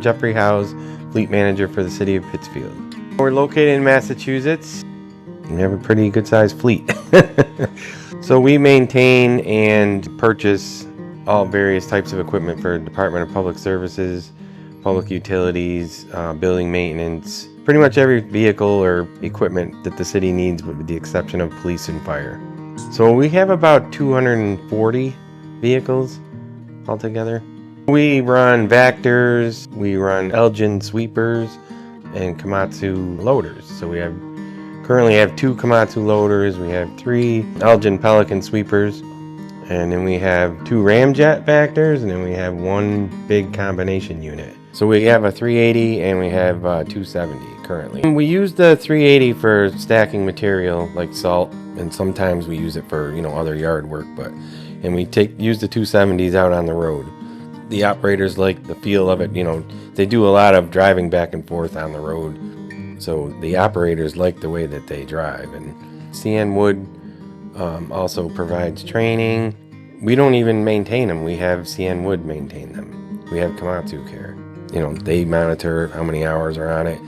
Jeffrey Howes, Fleet Manager for the City of Pittsfield. We're located in Massachusetts. We have a pretty good sized fleet. So we maintain and purchase all various types of equipment for Department of Public Services, public utilities, building maintenance, pretty much every vehicle or equipment that the city needs with the exception of police and fire. So we have about 240 vehicles altogether. We run Vactors, we run Elgin sweepers, and Komatsu loaders. So we currently have 2 Komatsu loaders, we have 3 Elgin Pelican sweepers, and then we have 2 Ramjet Vactors, and then we have 1 big combination unit. So we have a 380 and we have 270 currently. We use the 380 for stacking material like salt, and sometimes we use it for other yard work. And we use the 270s out on the road. The operators like the feel of it. They do a lot of driving back and forth on the road, so the operators like the way that they drive. And CN Wood also provides training. We don't even maintain them. We have CN Wood maintain them. We have Komatsu Care. They monitor how many hours are on it,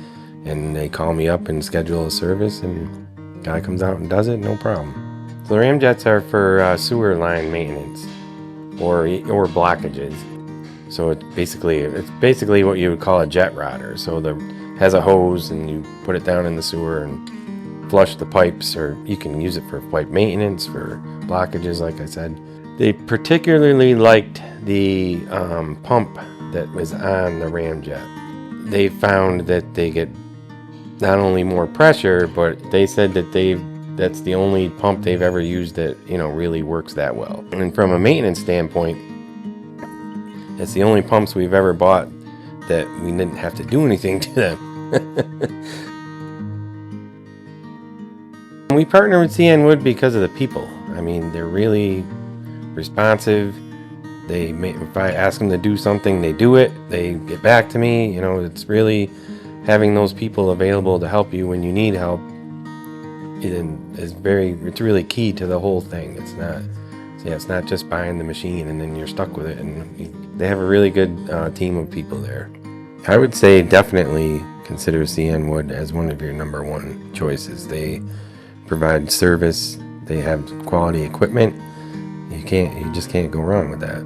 and they call me up and schedule a service, and guy comes out and does it, no problem. So the ramjets are for sewer line maintenance or blockages. So it's basically what you would call a jet rotter. So has a hose, and you put it down in the sewer and flush the pipes, or you can use it for pipe maintenance, for blockages, like I said. They particularly liked the pump that was on the ramjet. They found that they get not only more pressure, but they said that that's the only pump they've ever used that really works that well. And from a maintenance standpoint, it's the only pumps we've ever bought that we didn't have to do anything to them. We partner with CN Wood because of the people. I mean, they're really responsive. If I ask them to do something, they do it. They get back to me. It's really having those people available to help you when you need help. It's really key to the whole thing. It's not just buying the machine and then you're stuck with it. And they have a really good team of people there. I would say definitely consider CN Wood as one of your number 1 choices. They provide service. They have quality equipment. You just can't go wrong with that.